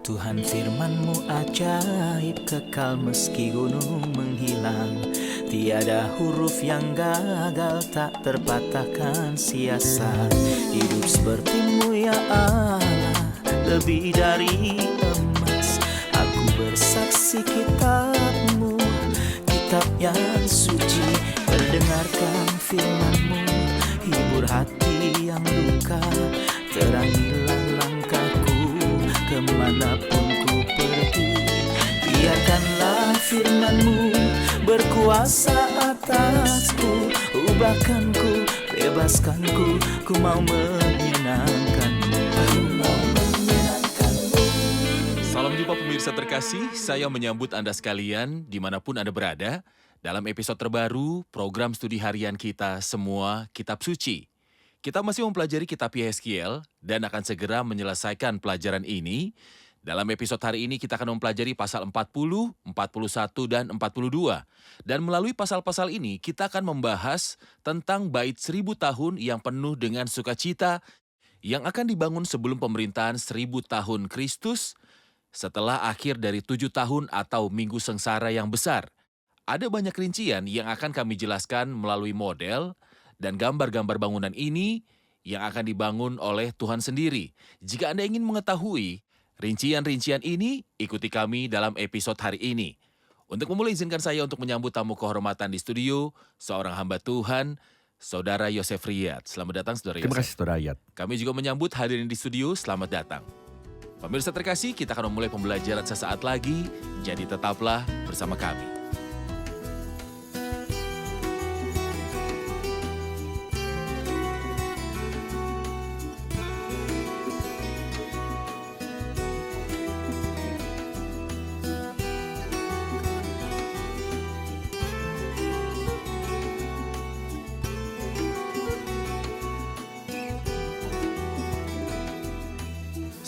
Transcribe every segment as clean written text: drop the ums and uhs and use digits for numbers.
Tuhan firman-Mu ajaib, kekal meski gunung menghilang. Tiada huruf yang gagal, tak terpatahkan siasat. Hidup seperti-Mu ya Allah, lebih dari emas. Aku bersaksi kitab-Mu, kitab yang suci. Mendengarkan firman-Mu, hibur hati yang luka. Terangilah langkahku kemanapun ku pergi. Biarkanlah firman-Mu berkuasa atasku. Ubahkanku, bebaskanku, ku mau menyenangkan-Mu. Aku mau menyenangkan-Mu. Salam jumpa pemirsa terkasih, saya menyambut Anda sekalian dimanapun Anda berada dalam episode terbaru program studi harian kita semua Kitab Suci. Kita masih mempelajari kitab Yehezkiel dan akan segera menyelesaikan pelajaran ini. Dalam episode hari ini kita akan mempelajari pasal 40, 41, dan 42. Dan melalui pasal-pasal ini kita akan membahas tentang bait 1000 tahun yang penuh dengan sukacita yang akan dibangun sebelum pemerintahan 1000 tahun Kristus setelah akhir dari 7 tahun atau minggu sengsara yang besar. Ada banyak rincian yang akan kami jelaskan melalui model dan gambar-gambar bangunan ini yang akan dibangun oleh Tuhan sendiri. Jika Anda ingin mengetahui rincian-rincian ini, ikuti kami dalam episode hari ini. Untuk memulai, izinkan saya untuk menyambut tamu kehormatan di studio, seorang hamba Tuhan, Saudara Yosef Riyad. Selamat datang, Saudara Yosef. Terima kasih, Saudara Riyad. Kami juga menyambut hadirin di studio, selamat datang. Pemirsa terkasih, kita akan memulai pembelajaran sesaat lagi, jadi tetaplah bersama kami.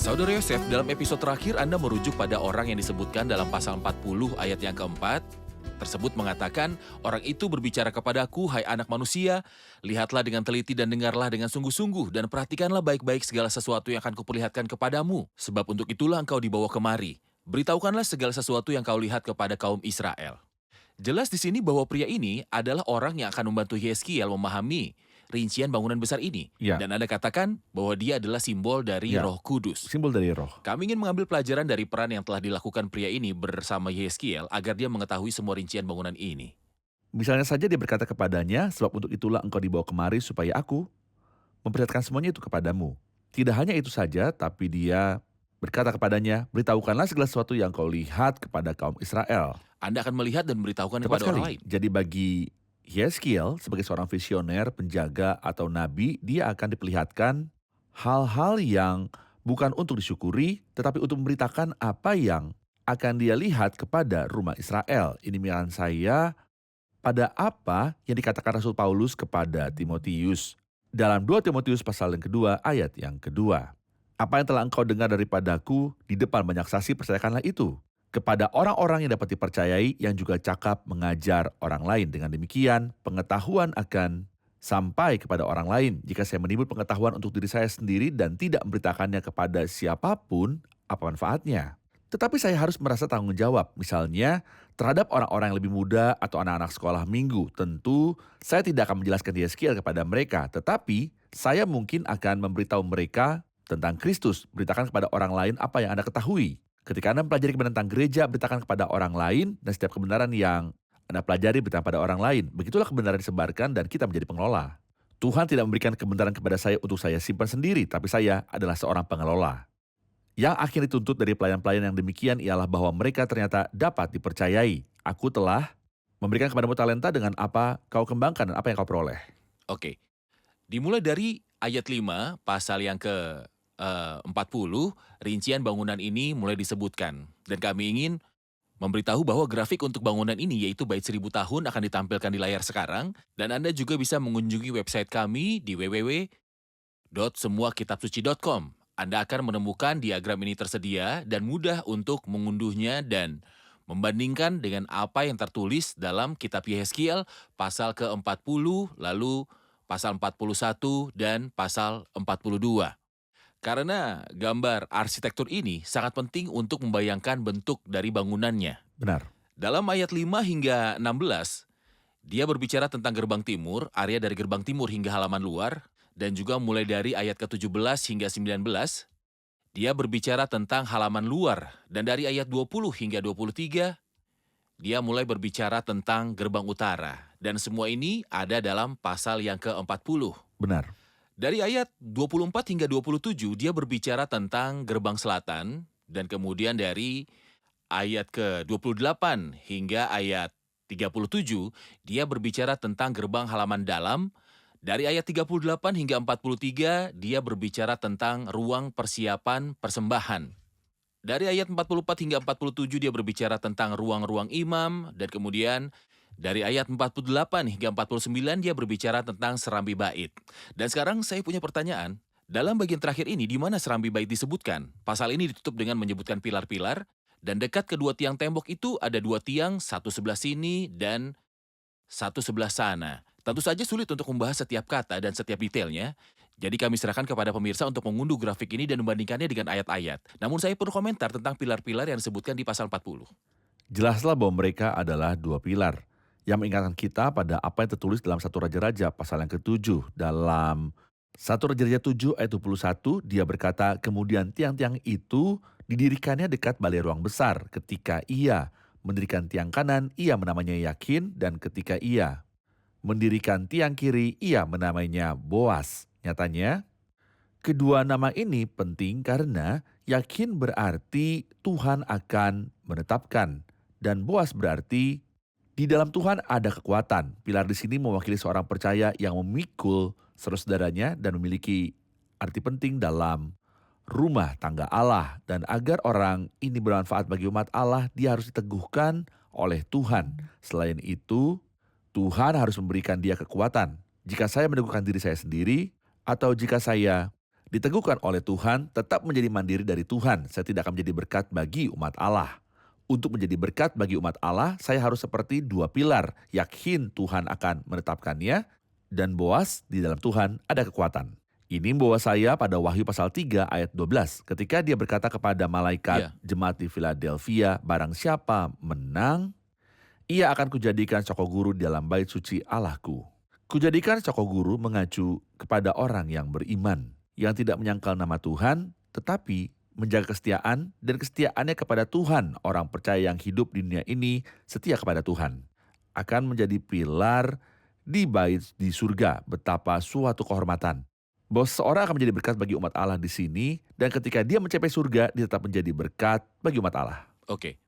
Saudara Yosef, dalam episode terakhir Anda merujuk pada orang yang disebutkan dalam pasal 40 ayat yang keempat. Tersebut mengatakan, orang itu berbicara kepadaku, hai anak manusia, lihatlah dengan teliti dan dengarlah dengan sungguh-sungguh, dan perhatikanlah baik-baik segala sesuatu yang akan kuperlihatkan kepadamu. Sebab untuk itulah engkau dibawa kemari. Beritahukanlah segala sesuatu yang kau lihat kepada kaum Israel. Jelas di sini bahwa pria ini adalah orang yang akan membantu Yehezkiel memahami rincian bangunan besar ini. Ya. Dan Anda katakan bahwa dia adalah simbol dari Ya. Roh Kudus. Simbol dari roh. Kami ingin mengambil pelajaran dari peran yang telah dilakukan pria ini bersama Yehezkiel agar dia mengetahui semua rincian bangunan ini. Misalnya saja dia berkata kepadanya, sebab untuk itulah engkau dibawa kemari supaya aku memperlihatkan semuanya itu kepadamu. Tidak hanya itu saja, tapi dia berkata kepadanya, beritahukanlah segala sesuatu yang kau lihat kepada kaum Israel. Anda akan melihat dan memberitahukan Tepat kepada orang sekali. lain. Jadi bagi Yehezkiel sebagai seorang visioner, penjaga atau nabi, dia akan diperlihatkan hal-hal yang bukan untuk disyukuri, tetapi untuk memberitakan apa yang akan dia lihat kepada rumah Israel. Ini mikiran saya pada apa yang dikatakan Rasul Paulus kepada Timotius. Dalam 2 Timotius pasal yang kedua, ayat yang kedua. Apa yang telah engkau dengar daripadaku di depan banyak saksi, percayakanlah itu kepada orang-orang yang dapat dipercayai, yang juga cakap mengajar orang lain. Dengan demikian, pengetahuan akan sampai kepada orang lain. Jika saya menimbul pengetahuan untuk diri saya sendiri dan tidak memberitakannya kepada siapapun, apa manfaatnya? Tetapi saya harus merasa tanggung jawab, misalnya terhadap orang-orang yang lebih muda atau anak-anak sekolah minggu. Tentu saya tidak akan menjelaskan Yehezkiel kepada mereka, tetapi saya mungkin akan memberitahu mereka tentang Kristus. Beritakan kepada orang lain apa yang Anda ketahui. Ketika Anda mempelajari kebenaran tentang gereja, beritakan kepada orang lain, dan setiap kebenaran yang Anda pelajari beritakan pada orang lain. Begitulah kebenaran disebarkan dan kita menjadi pengelola. Tuhan tidak memberikan kebenaran kepada saya untuk saya simpan sendiri, tapi saya adalah seorang pengelola. Yang akhirnya dituntut dari pelayan-pelayan yang demikian ialah bahwa mereka ternyata dapat dipercayai. Aku telah memberikan kepadamu talenta dengan apa kau kembangkan dan apa yang kau peroleh. Oke, dimulai dari ayat 5, pasal yang ke-40, rincian bangunan ini mulai disebutkan. Dan kami ingin memberitahu bahwa grafik untuk bangunan ini, yaitu bait 1000 tahun, akan ditampilkan di layar sekarang. Dan Anda juga bisa mengunjungi website kami di www.semuakitabsuci.com. Anda akan menemukan diagram ini tersedia dan mudah untuk mengunduhnya dan membandingkan dengan apa yang tertulis dalam kitab Yehezkiel pasal ke-40, lalu pasal 41 dan pasal 42. Karena gambar arsitektur ini sangat penting untuk membayangkan bentuk dari bangunannya. Benar. Dalam ayat 5 hingga 16, dia berbicara tentang gerbang timur, area dari gerbang timur hingga halaman luar, dan juga mulai dari ayat ke-17 hingga 19, dia berbicara tentang halaman luar, dan dari ayat 20 hingga 23, dia mulai berbicara tentang gerbang utara. Dan semua ini ada dalam pasal yang ke-40. Benar. Dari ayat 24 hingga 27, dia berbicara tentang gerbang selatan, dan kemudian dari ayat ke-28 hingga ayat 37, dia berbicara tentang gerbang halaman dalam. Dari ayat 38 hingga 43, dia berbicara tentang ruang persiapan persembahan. Dari ayat 44 hingga 47, dia berbicara tentang ruang-ruang imam, dan kemudian dari ayat 48 hingga 49, dia berbicara tentang serambi bait. Dan sekarang saya punya pertanyaan. Dalam bagian terakhir ini, di mana serambi bait disebutkan? Pasal ini ditutup dengan menyebutkan pilar-pilar, dan dekat kedua tiang tembok itu ada dua tiang, satu sebelah sini dan satu sebelah sana. Tentu saja sulit untuk membahas setiap kata dan setiap detailnya, jadi kami serahkan kepada pemirsa untuk mengunduh grafik ini dan membandingkannya dengan ayat-ayat. Namun saya perlu komentar tentang pilar-pilar yang disebutkan di pasal 40. Jelaslah bahwa mereka adalah dua pilar yang mengingatkan kita pada apa yang tertulis dalam 1 Raja-Raja pasal yang ke-7. Dalam 1 Raja-Raja 7 ayat 21, dia berkata, kemudian tiang-tiang itu didirikannya dekat balai ruang besar. Ketika ia mendirikan tiang kanan, ia menamanya Yakin, dan ketika ia mendirikan tiang kiri, ia menamainya Boas. Nyatanya, kedua nama ini penting karena Yakin berarti Tuhan akan menetapkan, dan Boas berarti di dalam Tuhan ada kekuatan. Pilar di sini mewakili seorang percaya yang memikul saudara-saudaranya dan memiliki arti penting dalam rumah tangga Allah. Dan agar orang ini bermanfaat bagi umat Allah, dia harus diteguhkan oleh Tuhan. Selain itu, Tuhan harus memberikan dia kekuatan. Jika saya meneguhkan diri saya sendiri, atau jika saya diteguhkan oleh Tuhan, tetap menjadi mandiri dari Tuhan, saya tidak akan menjadi berkat bagi umat Allah. Untuk menjadi berkat bagi umat Allah, saya harus seperti dua pilar. Yakin Tuhan akan menetapkannya, dan Boas di dalam Tuhan ada kekuatan. Ini membawa saya pada Wahyu pasal 3 ayat 12. Ketika dia berkata kepada malaikat jemaat di Philadelphia, barang siapa menang, ia akan kujadikan coko guru di dalam bait suci Allahku. Kujadikan coko guru mengacu kepada orang yang beriman, yang tidak menyangkal nama Tuhan, tetapi menjaga kesetiaan, dan kesetiaannya kepada Tuhan. Orang percaya yang hidup di dunia ini setia kepada Tuhan akan menjadi pilar di bait di surga. Betapa suatu kehormatan bahwa seorang akan menjadi berkat bagi umat Allah di sini, dan ketika dia mencapai surga, dia tetap menjadi berkat bagi umat Allah. Oke.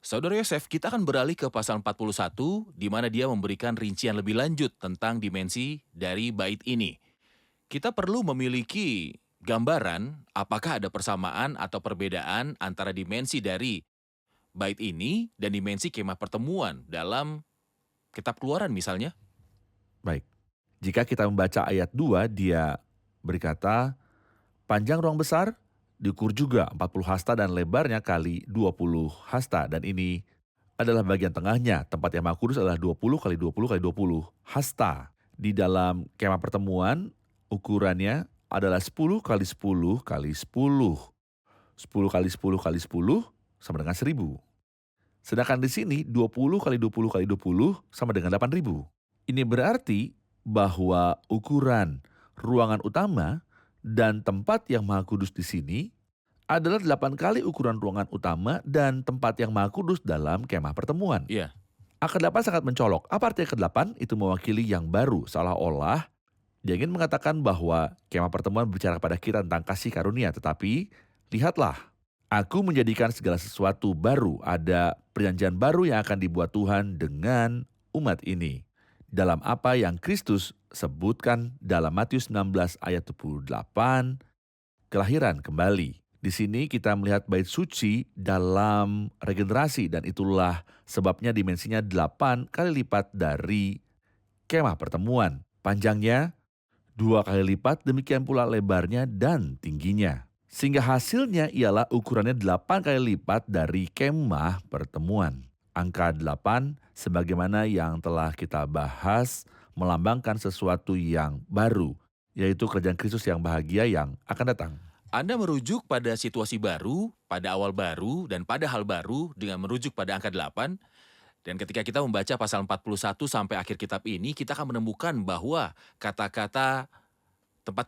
Saudara Yosef, kita akan beralih ke pasal 41, di mana dia memberikan rincian lebih lanjut tentang dimensi dari bait ini. Kita perlu memiliki gambaran apakah ada persamaan atau perbedaan antara dimensi dari bait ini dan dimensi kemah pertemuan dalam kitab Keluaran misalnya. Baik, jika kita membaca ayat 2, dia berkata, panjang ruang besar diukur juga 40 hasta dan lebarnya kali 20 hasta. Dan ini adalah bagian tengahnya. Tempat yang maha kudus adalah 20 kali 20 kali 20 hasta. Di dalam kemah pertemuan, ukurannya adalah 10 kali 10 kali 10. 10 kali 10 kali 10 sama dengan 1000. Sedangkan di sini 20 kali 20 kali 20 sama dengan 8000. Ini berarti bahwa ukuran ruangan utama dan tempat yang maha kudus di sini adalah 8 kali ukuran ruangan utama dan tempat yang maha kudus dalam kemah pertemuan. Iya. Angka 8 sangat mencolok. Apa artinya ke-8? Itu mewakili yang baru, seolah-olah dia ingin mengatakan bahwa kemah pertemuan berbicara kepada kita tentang kasih karunia. Tetapi, lihatlah, aku menjadikan segala sesuatu baru. Ada perjanjian baru yang akan dibuat Tuhan dengan umat ini. Dalam apa yang Kristus sebutkan dalam Matius 16 ayat 28, kelahiran kembali. Di sini kita melihat bait suci dalam regenerasi, dan itulah sebabnya dimensinya 8 kali lipat dari kemah pertemuan. Panjangnya 2 kali lipat, demikian pula lebarnya dan tingginya. Sehingga hasilnya ialah ukurannya 8 kali lipat dari kemah pertemuan. Angka 8, sebagaimana yang telah kita bahas, melambangkan sesuatu yang baru, yaitu kerajaan Kristus yang bahagia yang akan datang. Anda merujuk pada situasi baru, pada awal baru, dan pada hal baru dengan merujuk pada angka 8. Dan ketika kita membaca pasal 41 sampai akhir kitab ini, kita akan menemukan bahwa kata-kata tempat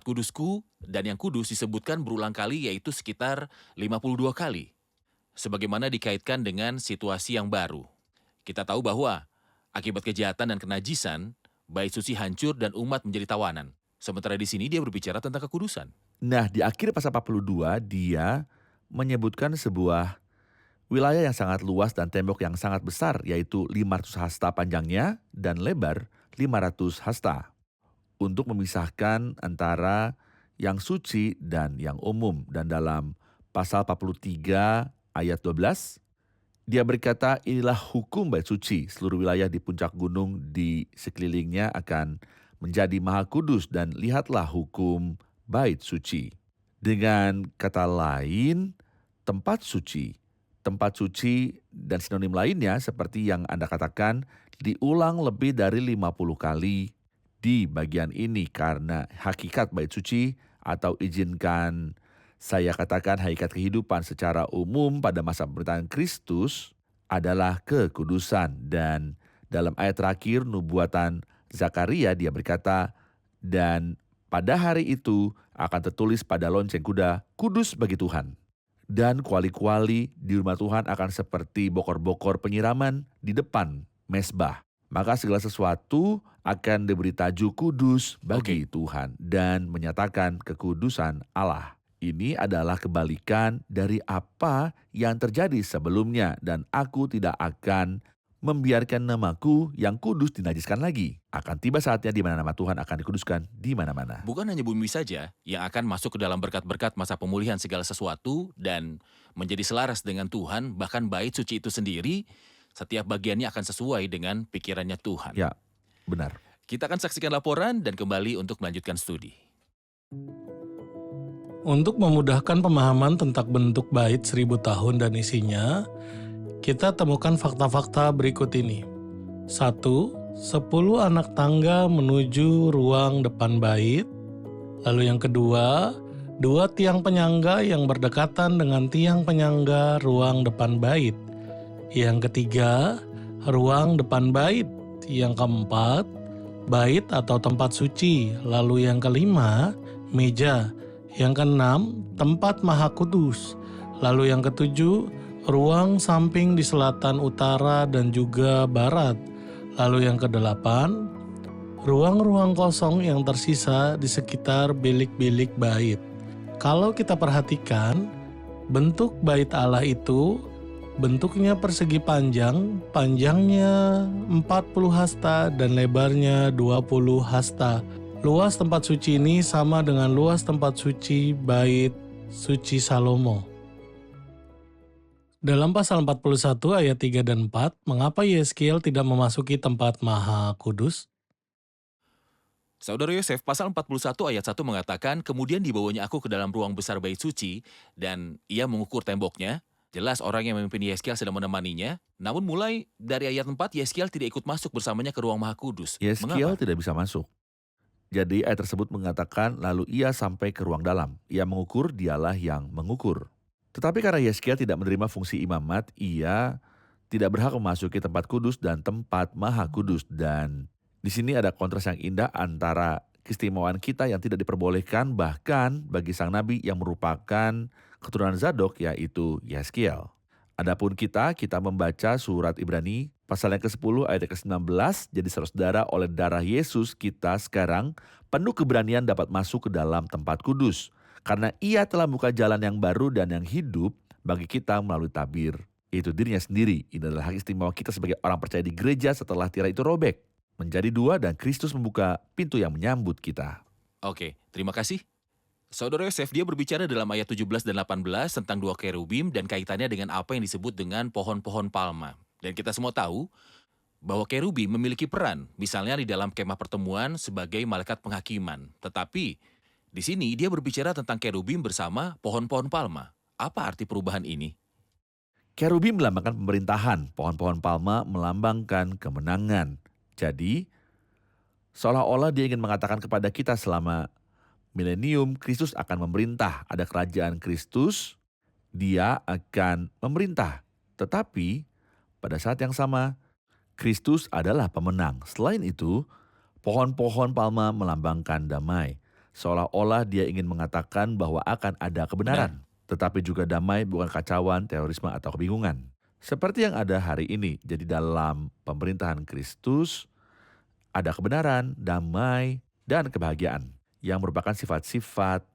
kudusku, dan yang kudus disebutkan berulang kali yaitu sekitar 52 kali. Sebagaimana dikaitkan dengan situasi yang baru. Kita tahu bahwa akibat kejahatan dan kenajisan, bait suci hancur dan umat menjadi tawanan. Sementara di sini dia berbicara tentang kekudusan. Nah, di akhir pasal 42 dia menyebutkan sebuah wilayah yang sangat luas dan tembok yang sangat besar, yaitu 500 hasta panjangnya dan lebar 500 hasta. Untuk memisahkan antara yang suci dan yang umum. Dan dalam pasal 43 ayat 12, dia berkata, inilah hukum bait suci, seluruh wilayah di puncak gunung di sekelilingnya akan menjadi maha kudus, dan lihatlah hukum bait suci. Dengan kata lain, tempat suci dan sinonim lainnya seperti yang Anda katakan diulang lebih dari 50 kali di bagian ini, karena hakikat bait suci atau izinkan saya katakan hakikat kehidupan secara umum pada masa pemerintahan Kristus adalah kekudusan. Dan dalam ayat terakhir nubuatan Zakaria dia berkata, dan pada hari itu akan tertulis pada lonceng kuda, kudus bagi Tuhan. Dan kuali-kuali di rumah Tuhan akan seperti bokor-bokor penyiraman di depan mezbah. Maka segala sesuatu akan diberi tajuk kudus bagi Tuhan dan menyatakan kekudusan Allah. Ini adalah kebalikan dari apa yang terjadi sebelumnya, dan aku tidak akan membiarkan namaku yang kudus dinajiskan lagi. Akan tiba saatnya di mana nama Tuhan akan dikuduskan di mana-mana. Bukan hanya bumi saja yang akan masuk ke dalam berkat-berkat masa pemulihan segala sesuatu dan menjadi selaras dengan Tuhan, bahkan bait suci itu sendiri, setiap bagiannya akan sesuai dengan pikirannya Tuhan. Ya, benar. Kita akan saksikan laporan dan kembali untuk melanjutkan studi. Untuk memudahkan pemahaman tentang bentuk bait 1000 tahun dan isinya, kita temukan fakta-fakta berikut ini. 1. 10 anak tangga menuju ruang depan bait. Lalu yang kedua, 2 tiang penyangga yang berdekatan dengan tiang penyangga ruang depan bait. Yang ketiga, ruang depan bait. Yang keempat, bait atau tempat suci. Lalu yang kelima, meja. Yang keenam, tempat maha kudus. Lalu yang ketujuh, ruang samping di selatan, utara, dan juga barat. Lalu yang kedelapan, ruang-ruang kosong yang tersisa di sekitar bilik-bilik bait. Kalau kita perhatikan, bentuk bait Allah itu bentuknya persegi panjang, panjangnya 40 hasta dan lebarnya 20 hasta. Luas tempat suci ini sama dengan luas tempat suci bait suci Salomo. Dalam pasal 41 ayat 3 dan 4, mengapa Yeskiel tidak memasuki tempat maha kudus? Saudara Yosef, pasal 41 ayat 1 mengatakan, kemudian dibawanya aku ke dalam ruang besar bait suci, dan ia mengukur temboknya. Jelas orang yang memimpin Yeskiel sedang menemaninya, namun mulai dari ayat 4, Yeskiel tidak ikut masuk bersamanya ke ruang maha kudus. Yeskiel Mengapa? tidak bisa masuk. Jadi ayat tersebut mengatakan lalu ia sampai ke ruang dalam. Ia mengukur, dialah yang mengukur. Tetapi karena Yeskiel tidak menerima fungsi imamat, ia tidak berhak memasuki tempat kudus dan tempat maha kudus. Dan di sini ada kontras yang indah antara keistimewaan kita yang tidak diperbolehkan bahkan bagi sang nabi yang merupakan keturunan Zadok, yaitu Yeskiel. Adapun kita membaca surat Ibrani pasal yang ke-10 ayat ke-19, jadi saudara oleh darah Yesus kita sekarang penuh keberanian dapat masuk ke dalam tempat kudus. Karena ia telah membuka jalan yang baru dan yang hidup bagi kita melalui tabir. Itu dirinya sendiri. Ini adalah hak istimewa kita sebagai orang percaya di gereja setelah tirai itu robek. Menjadi dua dan Kristus membuka pintu yang menyambut kita. Oke, terima kasih. Saudara Yosef, dia berbicara dalam ayat 17 dan 18 tentang 2 kerubim dan kaitannya dengan apa yang disebut dengan pohon-pohon palma. Dan kita semua tahu bahwa kerubim memiliki peran, misalnya di dalam kemah pertemuan sebagai malaikat penghakiman. Tetapi di sini dia berbicara tentang kerubim bersama pohon-pohon palma. Apa arti perubahan ini? Kerubim melambangkan pemerintahan, pohon-pohon palma melambangkan kemenangan. Jadi, seolah-olah dia ingin mengatakan kepada kita selama milenium Kristus akan memerintah. Ada kerajaan Kristus, dia akan memerintah. Tetapi pada saat yang sama, Kristus adalah pemenang. Selain itu, pohon-pohon palma melambangkan damai. Seolah-olah dia ingin mengatakan bahwa akan ada kebenaran. Tetapi juga damai bukan kacauan, terorisme, atau kebingungan. Seperti yang ada hari ini. Jadi dalam pemerintahan Kristus, ada kebenaran, damai, dan kebahagiaan yang merupakan sifat-sifat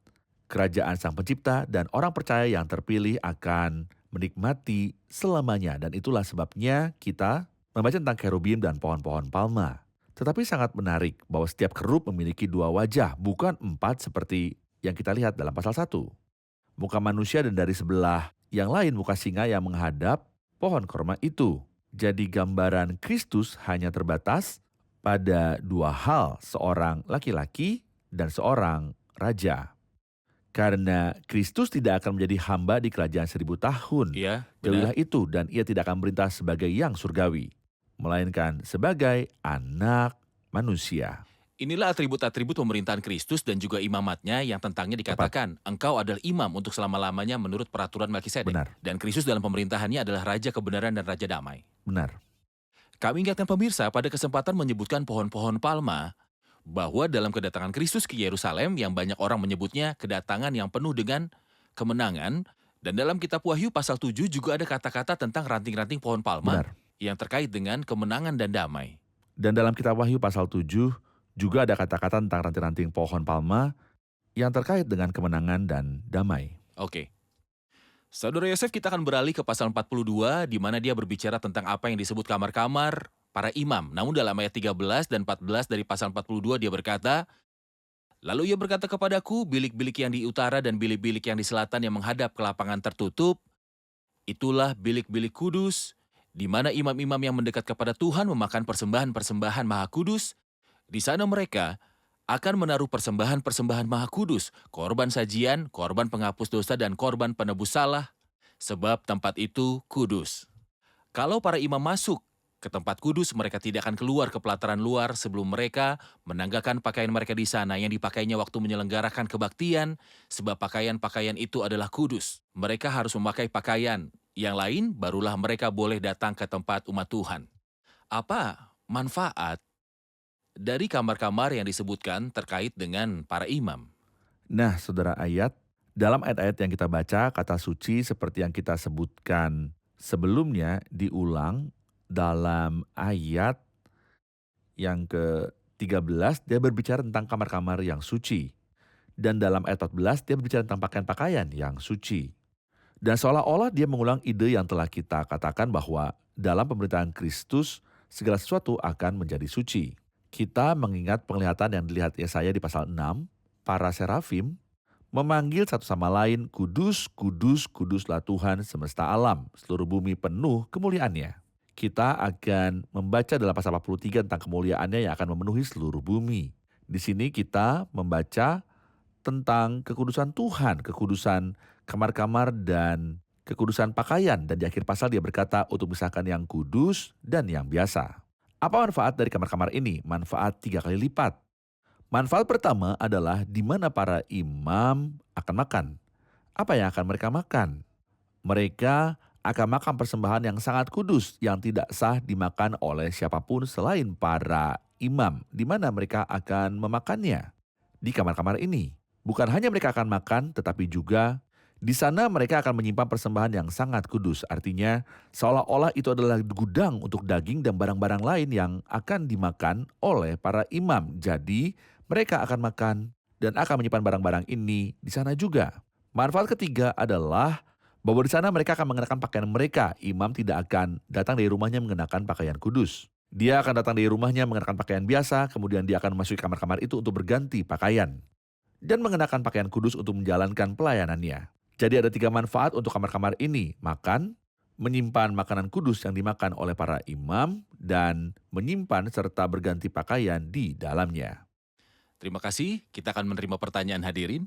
kerajaan Sang Pencipta, dan orang percaya yang terpilih akan menikmati selamanya. Dan itulah sebabnya kita membaca tentang kerubim dan pohon-pohon palma. Tetapi sangat menarik bahwa setiap kerub memiliki 2 wajah, bukan 4 seperti yang kita lihat dalam pasal 1. Muka manusia dan dari sebelah yang lain muka singa yang menghadap pohon korma itu. Jadi gambaran Kristus hanya terbatas pada 2 hal, seorang laki-laki dan seorang raja. Karena Kristus tidak akan menjadi hamba di kerajaan 1000 tahun. Iya, Jauhilah benar. itu, dan ia tidak akan merintah sebagai yang surgawi, melainkan sebagai anak manusia. Inilah atribut-atribut pemerintahan Kristus dan juga imamatnya yang tentangnya dikatakan, engkau adalah imam untuk selama-lamanya menurut peraturan Melkisedek. Benar. Dan Kristus dalam pemerintahannya adalah Raja Kebenaran dan Raja Damai. Benar. Kami ingatkan pemirsa pada kesempatan menyebutkan pohon-pohon palma, bahwa dalam kedatangan Kristus ke Yerusalem yang banyak orang menyebutnya kedatangan yang penuh dengan kemenangan, dan dalam kitab Wahyu pasal 7 juga ada kata-kata tentang ranting-ranting pohon palma Benar. yang terkait dengan kemenangan dan damai. Dan dalam kitab Wahyu pasal 7 juga ada kata-kata tentang ranting-ranting pohon palma yang terkait dengan kemenangan dan damai. Oke. Saudara Yosef, kita akan beralih ke pasal 42 di mana dia berbicara tentang apa yang disebut kamar-kamar para imam. Namun dalam ayat 13 dan 14 dari pasal 42 dia berkata, lalu ia berkata kepadaku, bilik-bilik yang di utara dan bilik-bilik yang di selatan yang menghadap ke lapangan tertutup, itulah bilik-bilik kudus, di mana imam-imam yang mendekat kepada Tuhan memakan persembahan-persembahan maha kudus. Di sana mereka akan menaruh persembahan-persembahan maha kudus, korban sajian, korban penghapus dosa, dan korban penebus salah, sebab tempat itu kudus. Kalau para imam masuk ke tempat kudus, mereka tidak akan keluar ke pelataran luar sebelum mereka menanggalkan pakaian mereka di sana yang dipakainya waktu menyelenggarakan kebaktian, sebab pakaian-pakaian itu adalah kudus. Mereka harus memakai pakaian yang lain, barulah mereka boleh datang ke tempat umat Tuhan. Apa manfaat dari kamar-kamar yang disebutkan terkait dengan para imam? Nah, saudara dalam ayat-ayat yang kita baca, kata suci seperti yang kita sebutkan sebelumnya diulang dalam ayat yang ke-13, dia berbicara tentang kamar-kamar yang suci. Dan dalam ayat 14, dia berbicara tentang pakaian-pakaian yang suci. Dan seolah-olah dia mengulang ide yang telah kita katakan bahwa dalam pemerintahan Kristus, segala sesuatu akan menjadi suci. Kita mengingat penglihatan yang dilihat Yesaya di pasal 6, para serafim memanggil satu sama lain, kudus, kudus, kuduslah Tuhan semesta alam, seluruh bumi penuh kemuliaannya. Kita akan membaca dalam pasal 43 tentang kemuliaannya yang akan memenuhi seluruh bumi. Di sini kita membaca tentang kekudusan Tuhan, kekudusan kamar-kamar dan kekudusan pakaian. Dan di akhir pasal dia berkata untuk misahkan yang kudus dan yang biasa. Apa manfaat dari kamar-kamar ini? Manfaat 3 kali lipat. Manfaat pertama adalah di mana para imam akan makan. Apa yang akan mereka makan? Mereka akan makan persembahan yang sangat kudus yang tidak sah dimakan oleh siapapun selain para imam. Di mana mereka akan memakannya? Di kamar-kamar ini. Bukan hanya mereka akan makan, tetapi juga di sana mereka akan menyimpan persembahan yang sangat kudus. Artinya seolah-olah itu adalah gudang untuk daging dan barang-barang lain yang akan dimakan oleh para imam. Jadi mereka akan makan dan akan menyimpan barang-barang ini di sana juga. Manfaat ketiga adalah bahwa di sana mereka akan mengenakan pakaian mereka. Imam tidak akan datang dari rumahnya mengenakan pakaian kudus. Dia akan datang dari rumahnya mengenakan pakaian biasa, kemudian dia akan memasuki kamar-kamar itu untuk berganti pakaian. Dan mengenakan pakaian kudus untuk menjalankan pelayanannya. Jadi ada 3 manfaat untuk kamar-kamar ini. Makan, menyimpan makanan kudus yang dimakan oleh para imam, dan menyimpan serta berganti pakaian di dalamnya. Terima kasih, kita akan menerima pertanyaan hadirin.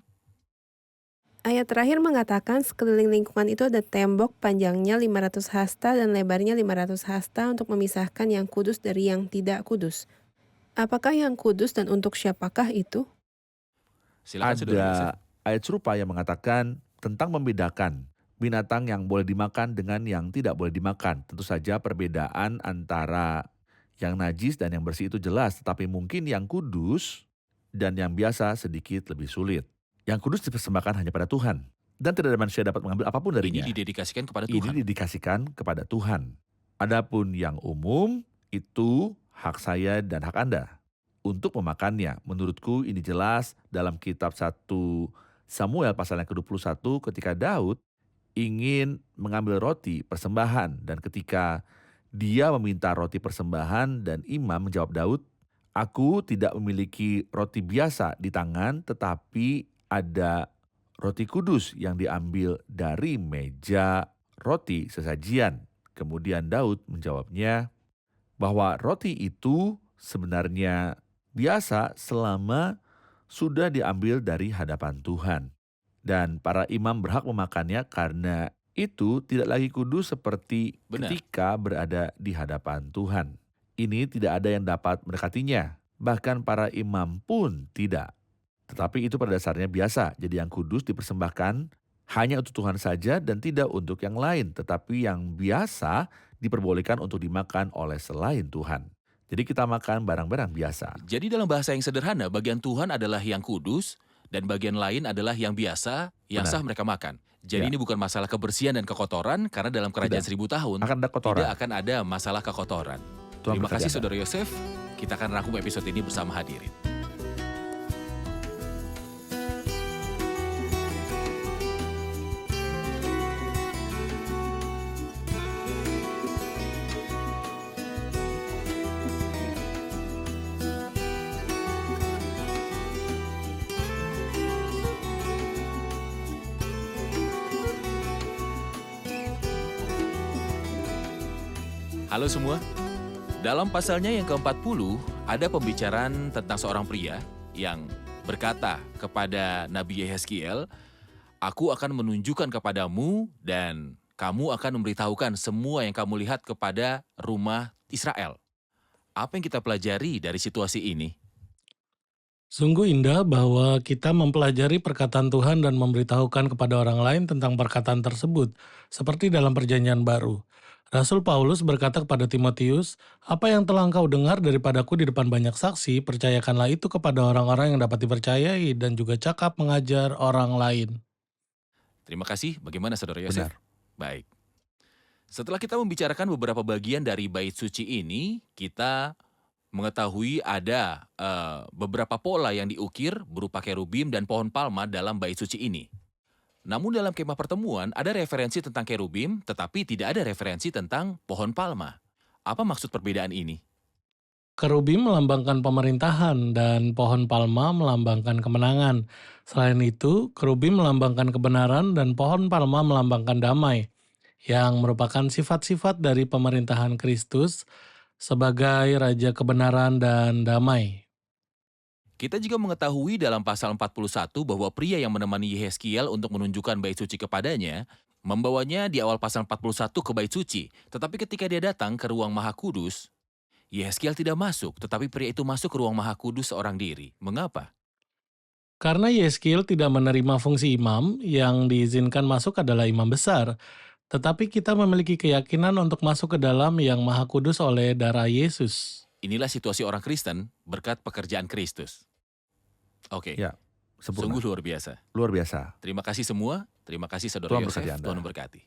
Ayat terakhir mengatakan sekeliling lingkungan itu ada tembok panjangnya 500 hasta dan lebarnya 500 hasta untuk memisahkan yang kudus dari yang tidak kudus. Apakah yang kudus dan untuk siapakah itu? Silakan Saudara Yosef. Ada ayat serupa yang mengatakan tentang membedakan binatang yang boleh dimakan dengan yang tidak boleh dimakan. Tentu saja perbedaan antara yang najis dan yang bersih itu jelas, tetapi mungkin yang kudus dan yang biasa sedikit lebih sulit. Yang kudus dipersembahkan hanya pada Tuhan, dan tidak ada manusia dapat mengambil apapun Ini darinya. didedikasikan kepada Ini Tuhan. didedikasikan kepada Tuhan. Adapun yang umum, itu hak saya dan hak Anda untuk memakannya. Menurutku ini jelas dalam kitab 1 Samuel pasal yang ke-21 ketika Daud ingin mengambil roti persembahan, dan ketika dia meminta roti persembahan dan imam menjawab Daud, "Aku tidak memiliki roti biasa di tangan, tetapi ada roti kudus yang diambil dari meja roti sesajian." Kemudian Daud menjawabnya bahwa roti itu sebenarnya biasa selama sudah diambil dari hadapan Tuhan. Dan para imam berhak memakannya karena itu tidak lagi kudus seperti Benar. ketika berada di hadapan Tuhan. Ini tidak ada yang dapat mendekatinya, bahkan para imam pun tidak. Tetapi itu pada dasarnya biasa, jadi yang kudus dipersembahkan hanya untuk Tuhan saja dan tidak untuk yang lain. Tetapi yang biasa diperbolehkan untuk dimakan oleh selain Tuhan. Jadi kita makan barang-barang biasa. Jadi dalam bahasa yang sederhana, bagian Tuhan adalah yang kudus dan bagian lain adalah yang biasa, yang Benar. sah mereka makan. Jadi Ya. ini bukan masalah kebersihan dan kekotoran, karena dalam kerajaan Tidak. 1000 tahun Akan ada kotoran. tidak akan ada masalah kekotoran. Tuhan Terima berkati kasih Anda. Saudara Yosef. Kita akan rangkum episode ini bersama hadirin. Halo semua. Dalam pasalnya yang ke-40, ada pembicaraan tentang seorang pria yang berkata kepada Nabi Yehezkiel, "Aku akan menunjukkan kepadamu dan kamu akan memberitahukan semua yang kamu lihat kepada rumah Israel." Apa yang kita pelajari dari situasi ini? Sungguh indah bahwa kita mempelajari perkataan Tuhan dan memberitahukan kepada orang lain tentang perkataan tersebut, seperti dalam Perjanjian Baru. Rasul Paulus berkata kepada Timotius, "Apa yang telah engkau dengar daripadaku di depan banyak saksi, percayakanlah itu kepada orang-orang yang dapat dipercayai dan juga cakap mengajar orang lain." Terima kasih. Bagaimana Saudara Yosef? Benar. Baik. Setelah kita membicarakan beberapa bagian dari bait suci ini, kita mengetahui ada beberapa pola yang diukir berupa kerubim dan pohon palma dalam bait suci ini. Namun dalam kemah pertemuan ada referensi tentang kerubim, tetapi tidak ada referensi tentang pohon palma. Apa maksud perbedaan ini? Kerubim melambangkan pemerintahan dan pohon palma melambangkan kemenangan. Selain itu, kerubim melambangkan kebenaran dan pohon palma melambangkan damai, yang merupakan sifat-sifat dari pemerintahan Kristus sebagai Raja kebenaran dan damai. Kita juga mengetahui dalam pasal 41 bahwa pria yang menemani Yehezkiel untuk menunjukkan bait suci kepadanya, membawanya di awal pasal 41 ke bait suci. Tetapi ketika dia datang ke ruang Maha Kudus, Yehezkiel tidak masuk, tetapi pria itu masuk ke ruang Maha Kudus seorang diri. Mengapa? Karena Yeskil tidak menerima fungsi imam, yang diizinkan masuk adalah imam besar. Tetapi kita memiliki keyakinan untuk masuk ke dalam yang Maha Kudus oleh darah Yesus. Inilah situasi orang Kristen berkat pekerjaan Kristus. Oke, Ya, sempurna. sungguh luar biasa. Luar biasa. Terima kasih semua. Terima kasih Saudara Tuhan Yosef. berkati Anda. Tuhan memberkati.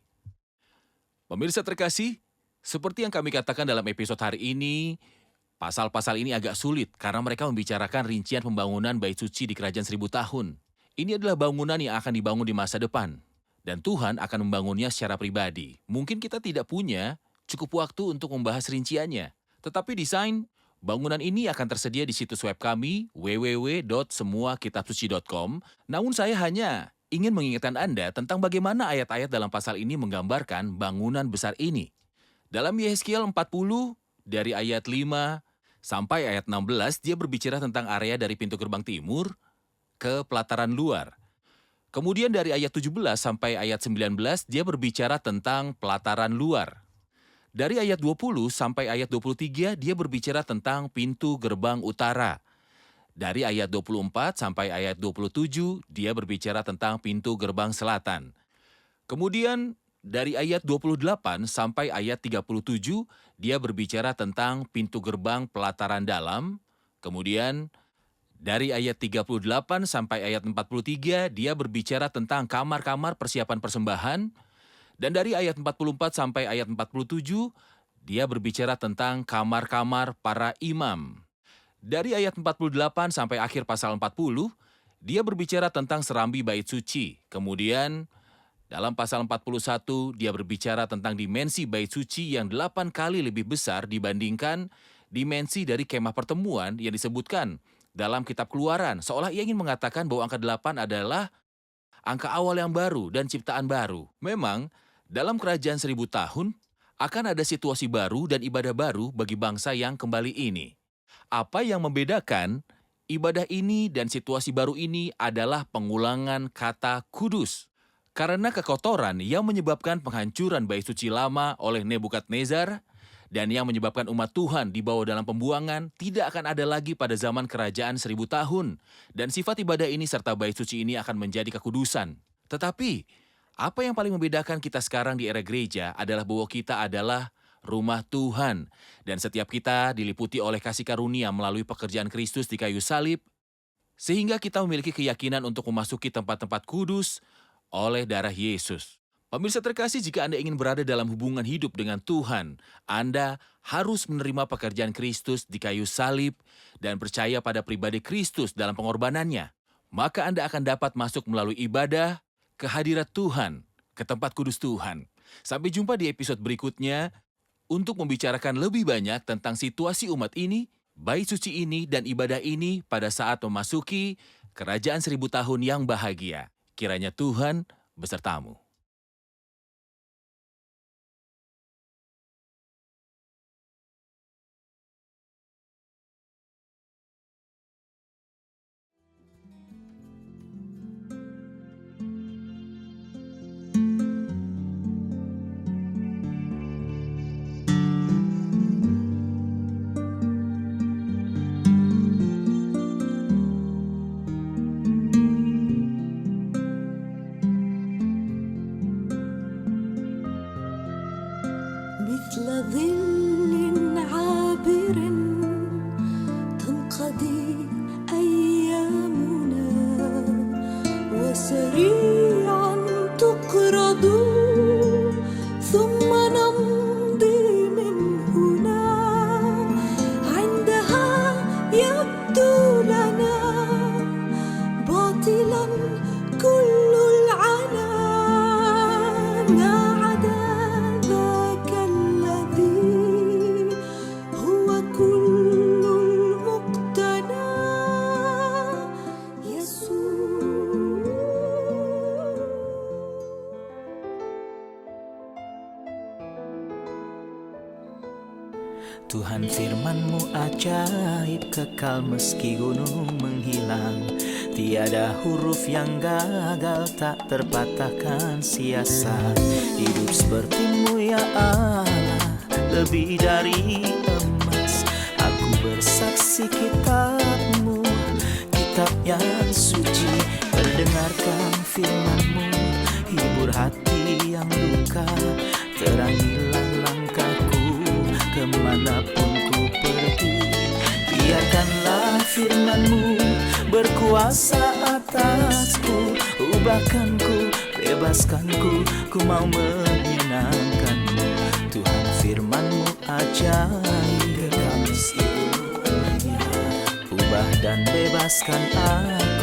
Pemirsa terkasih, seperti yang kami katakan dalam episode hari ini, pasal-pasal ini agak sulit karena mereka membicarakan rincian pembangunan bait suci di kerajaan 1000 tahun. Ini adalah bangunan yang akan dibangun di masa depan. Dan Tuhan akan membangunnya secara pribadi. Mungkin kita tidak punya cukup waktu untuk membahas rinciannya. Tetapi desain bangunan ini akan tersedia di situs web kami www.semuakitabsuci.com. Namun saya hanya ingin mengingatkan Anda tentang bagaimana ayat-ayat dalam pasal ini menggambarkan bangunan besar ini. Dalam Yehezkiel 40 dari ayat 5 sampai ayat 16 dia berbicara tentang area dari pintu gerbang timur ke pelataran luar. Kemudian dari ayat 17 sampai ayat 19 dia berbicara tentang pelataran luar. Dari ayat 20 sampai ayat 23 dia berbicara tentang pintu gerbang utara. Dari ayat 24 sampai ayat 27, dia berbicara tentang pintu gerbang selatan. Kemudian, dari ayat 28 sampai ayat 37, dia berbicara tentang pintu gerbang pelataran dalam. Kemudian, dari ayat 38 sampai ayat 43, dia berbicara tentang kamar-kamar persiapan persembahan. Dan dari ayat 44 sampai ayat 47, dia berbicara tentang kamar-kamar para imam. Dari ayat 48 sampai akhir pasal 40, dia berbicara tentang serambi bait suci. Kemudian, dalam pasal 41, dia berbicara tentang dimensi bait suci yang 8 kali lebih besar dibandingkan dimensi dari kemah pertemuan yang disebutkan dalam kitab Keluaran. Seolah ia ingin mengatakan bahwa angka 8 adalah angka awal yang baru dan ciptaan baru. Memang, dalam kerajaan 1000 tahun, akan ada situasi baru dan ibadah baru bagi bangsa yang kembali ini. Apa yang membedakan ibadah ini dan situasi baru ini adalah pengulangan kata kudus. Karena kekotoran yang menyebabkan penghancuran bait suci lama oleh Nebukadnezar dan yang menyebabkan umat Tuhan dibawa dalam pembuangan tidak akan ada lagi pada zaman kerajaan 1000 tahun. Dan sifat ibadah ini serta bait suci ini akan menjadi kekudusan. Tetapi, apa yang paling membedakan kita sekarang di era gereja adalah bahwa kita adalah rumah Tuhan. Dan setiap kita diliputi oleh kasih karunia melalui pekerjaan Kristus di kayu salib, sehingga kita memiliki keyakinan untuk memasuki tempat-tempat kudus oleh darah Yesus. Pemirsa terkasih, jika Anda ingin berada dalam hubungan hidup dengan Tuhan, Anda harus menerima pekerjaan Kristus di kayu salib dan percaya pada pribadi Kristus dalam pengorbanannya. Maka Anda akan dapat masuk melalui ibadah ke hadirat Tuhan, ke tempat kudus Tuhan. Sampai jumpa di episode berikutnya untuk membicarakan lebih banyak tentang situasi umat ini, bait suci ini, dan ibadah ini pada saat memasuki kerajaan 1000 tahun yang bahagia. Kiranya Tuhan besertamu. مثل ظل عابر تنقضي أيامنا وسريعا تقرض ثم نمضي من هنا عندها يبدو لنا باطلا كل العنا ما عدا ذاك الذي هو كل المقتنى يسوع. Tuhan firman-Mu ajaib, kekal meski gunung menghilang. Tiada huruf yang gagal, tak terpatahkan sia-sia. Hidup seperti-Mu ya Allah, lebih dari emas. Aku bersaksi kitab-Mu, kitab yang suci. Mendengarkan firman-Mu, hibur hati yang luka. Terangilah langkahku kemanapun ku pergi. Biarkanlah firman-Mu berkuasa atasku. Ubahkanku, bebaskanku, ku mau menyenangkan-Mu. Tuhan firman-Mu ajaib, kekal meski gunung. Ubah dan bebaskan aku.